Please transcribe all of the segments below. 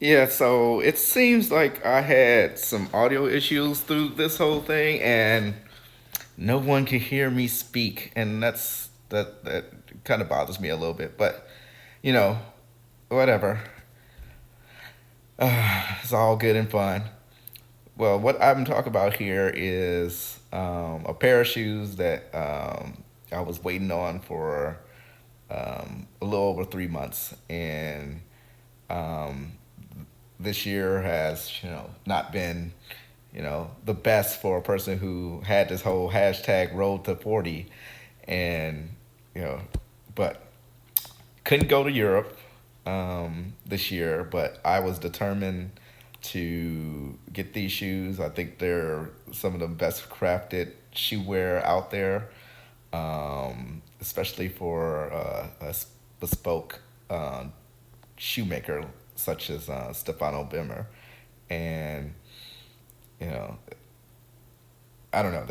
Yeah, so it seems like I had some audio issues through this whole thing, and no one can hear me speak, and that kind of bothers me a little bit. But you know, whatever. It's all good and fun. Well, what I'm talking about here is a pair of shoes that I was waiting on for a little over 3 months, and um, this year has not been the best for a person who had this whole hashtag road to 40, and you know but couldn't go to Europe this year, but I was determined to get these shoes. I think they're some of the best crafted shoe wear out there, especially for a bespoke shoemaker such as Stefano Bemer. And you know, I don't know,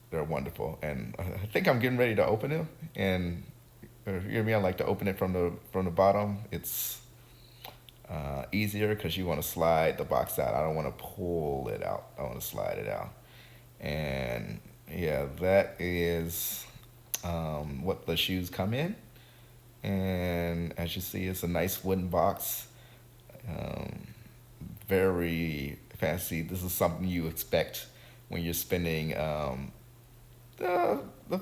they're wonderful, and I think I'm getting ready to open them. And if you hear me, I like to open it from the bottom. It's easier because you want to slide the box out. I don't want to pull it out. I want to slide it out. And yeah, that is what the shoes come in. And as you see, it's a nice wooden box. Um, Very fancy. This is something you expect when you're spending a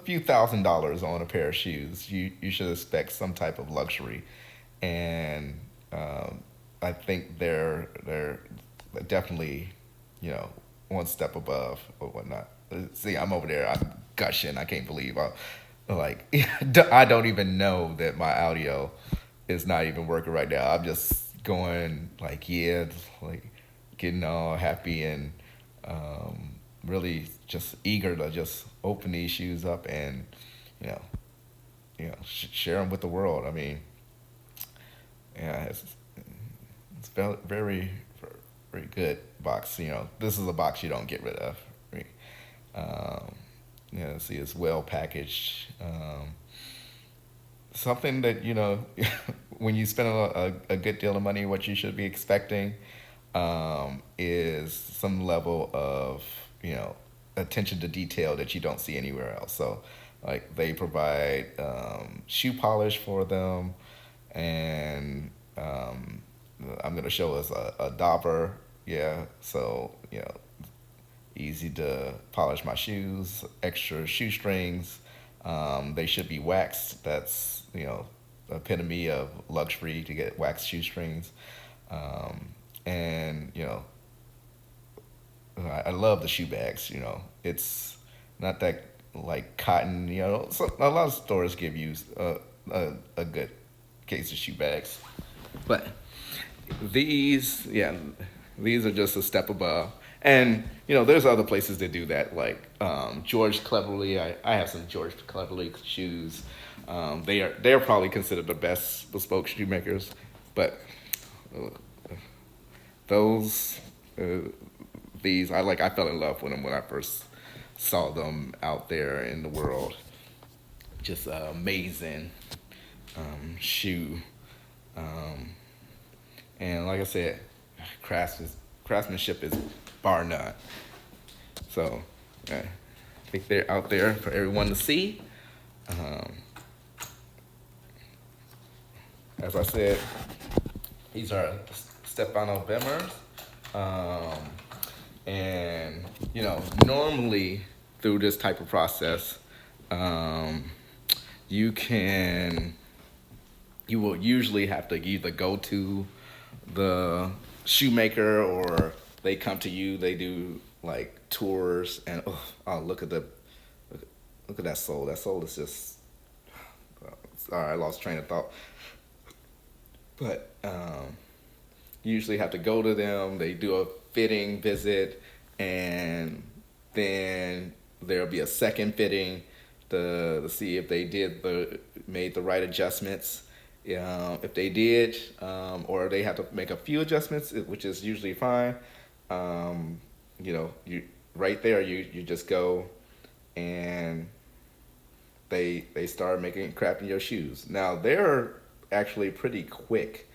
few $1,000s on a pair of shoes. You should expect some type of luxury, and I think they're definitely one step above or whatnot. See, I'm over there. I'm gushing. I can't believe like I don't even know that my audio is not even working right now. I'm just going like, yeah, like getting all happy and really just eager to just open these shoes up and you know share them with the world. I mean, yeah, it's very very good box. This is a box you don't get rid of. Right? Um, see, it's well packaged. Something that when you spend a good deal of money, what you should be expecting is some level of attention to detail that you don't see anywhere else. So like they provide shoe polish for them, and I'm gonna show us a dauber. Yeah, so easy to polish my shoes. Extra shoestrings. They should be waxed. That's epitome of luxury to get waxed shoestrings. And I love the shoe bags. It's not that like cotton. So a lot of stores give you a good case of shoe bags, but these are just a step above. And there's other places that do that, like George Cleverly. I have some George Cleverly shoes. They're probably considered the best bespoke shoemakers, but uh, those these I fell in love with them when I first saw them out there in the world. Just amazing shoe. Um, and like I said, craftsmanship is bar none. So I think they're out there for everyone to see. Um, as I said, these are Stefano Bemer's. Um, and normally through this type of process, um, you can you will usually have to either go to the shoemaker or they come to you. They do like tours, and oh, look at that sole. That sole is just sorry, I lost train of thought. But you usually have to go to them. They do a fitting visit, and then there'll be a second fitting to see if they made the right adjustments. If they did, or they have to make a few adjustments, which is usually fine. Um, you right there, you just go and they start making crafting your shoes. Now they're actually pretty quick.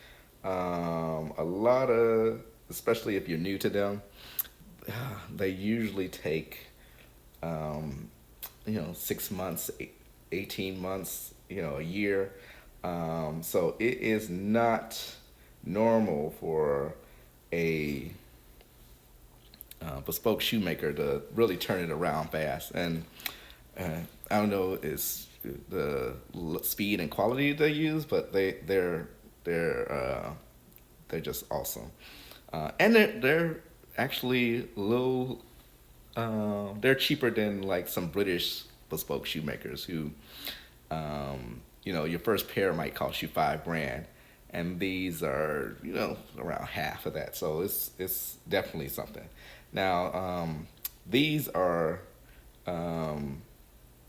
A lot of, especially if you're new to them, they usually take, um, 6 months, 18 months, a year. So it is not normal for a bespoke shoemaker to really turn it around fast. And uh, I don't know it's the speed and quality they use, but they're they're just awesome. And they're actually a little they're cheaper than like some British bespoke shoemakers who, your first pair might cost you 5 grand, and these are around half of that. So it's definitely something. Now, these are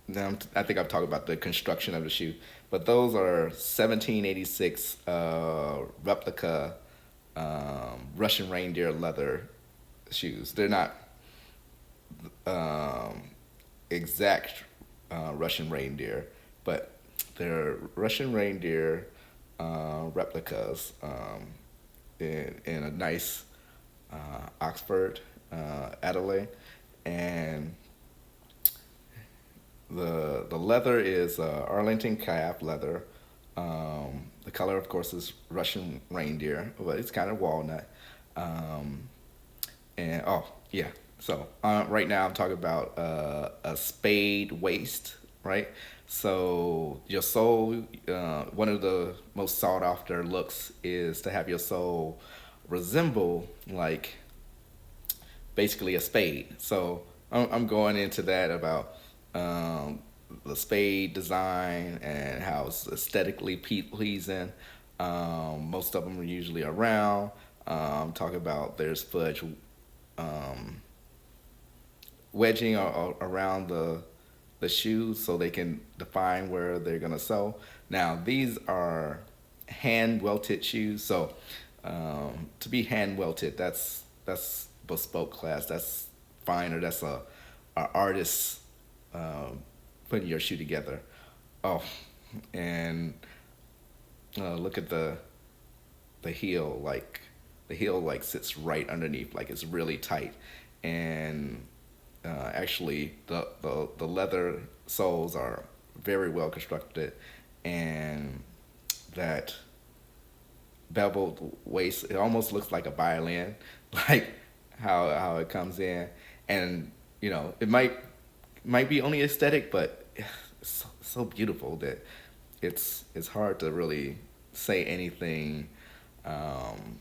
now I think I've talked about the construction of the shoe, but those are 1786 replica Russian reindeer leather shoes. They're not um, exact Russian reindeer, but they're Russian reindeer replicas in a nice Oxford Adelaide, and the leather is Arlington calf leather. The color, of course, is Russian reindeer, but it's kind of walnut. Um, and oh yeah, so right now I'm talking about a spade waist, right? So your sole, one of the most sought after looks is to have your sole resemble like basically a spade. So I'm going into that about um, the spade design and how it's aesthetically pleasing. Most of them are usually around. Talking about there's fudge um, wedging around the shoes so they can define where they're gonna sew. Now these are hand welted shoes, so to be hand welted, that's bespoke class. That's finer. That's a artist putting your shoe together. Oh, and look at the heel. Like the heel like sits right underneath. Like it's really tight, and actually the leather soles are very well constructed, and that beveled waist, it almost looks like a violin, like how it comes in, and it might be only aesthetic, but it's so beautiful that it's hard to really say anything um,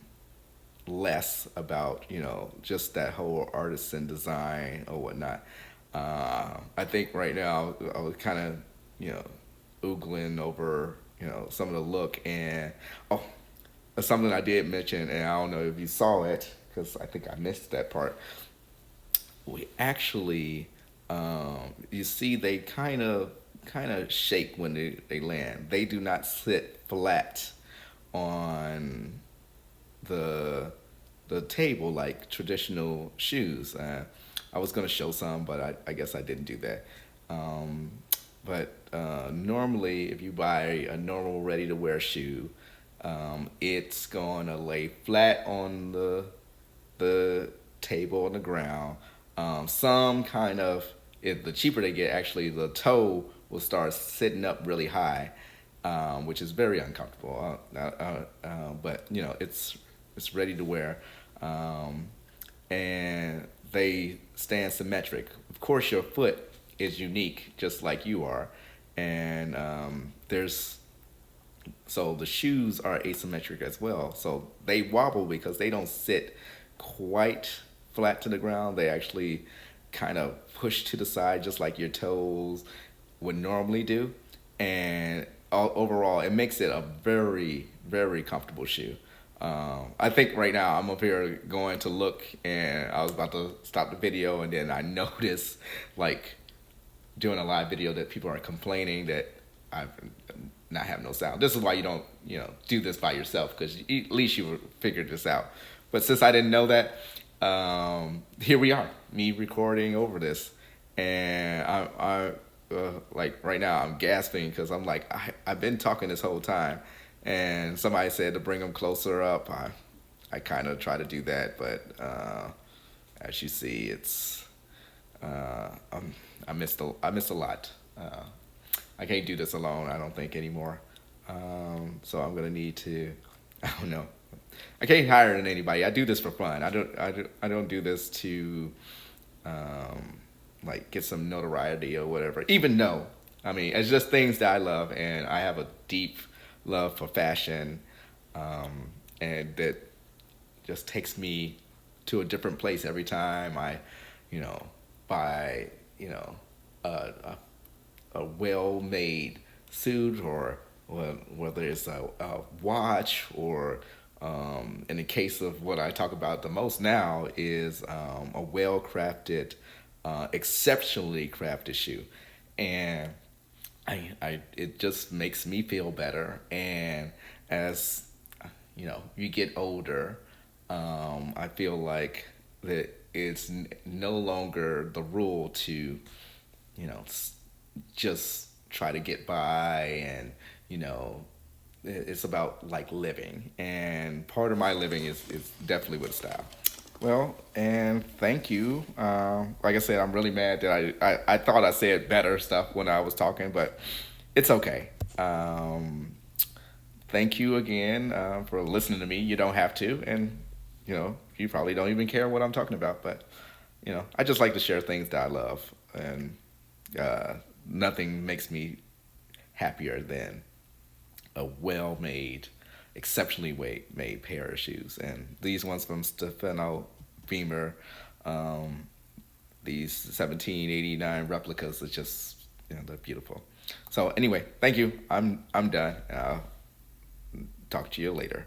less about just that whole artisan design or whatnot. I think right now I was kind of you know oogling over some of the look, and oh, something I did mention, and I don't know if you saw it because I think I missed that part. We actually, you see, they kind of shake when they land. They do not sit flat on the the table like traditional shoes. I was gonna show some, but I guess I didn't do that. Um, but normally, if you buy a normal ready to wear shoe, it's gonna lay flat on the table on the ground. Some kind of, if the cheaper they get, actually the toe will start sitting up really high, which is very uncomfortable. But it's ready to wear, um, and they stand symmetric. Of course, your foot is unique, just like you are, and there's so the shoes are asymmetric as well. So they wobble because they don't sit quite flat to the ground. They actually kind of push to the side, just like your toes would normally do. And overall, it makes it a very, very comfortable shoe. I think right now I'm up here going to look, and I was about to stop the video, and then I noticed, like, doing a live video, that people are complaining that I not have no sound. This is why you don't, do this by yourself, because at least you figured this out. But since I didn't know that, here we are, me recording over this, and I like right now I'm gasping because I'm like I've been talking this whole time, And somebody said to bring them closer up. I kind of try to do that, but as you see, it's I missed a lot. I can't do this alone. I don't think anymore. So I'm gonna need to. I don't know. I can't hire anybody. I do this for fun. I don't do this to like get some notoriety or whatever. Even though, I mean, it's just things that I love, and I have a deep love for fashion, and that just takes me to a different place every time I, you know, buy, a, a well-made suit, or whether it's a watch, or in the case of what I talk about the most now is a well-crafted, exceptionally crafted shoe. And it just makes me feel better. And as you get older, I feel like that it's no longer the rule to, just try to get by, and it's about like living, and part of my living is definitely with style. Well, and thank you. Like I said, I'm really mad that I thought I said better stuff when I was talking, but it's okay. Thank you again for listening to me. You don't have to, and you probably don't even care what I'm talking about, but I just like to share things that I love, and uh, nothing makes me happier than a well-made, exceptionally made pair of shoes. And these ones from Stefano Bemer, um, these 1789 replicas, are just they're beautiful. So anyway, thank you. I'm done. I'll talk to you later.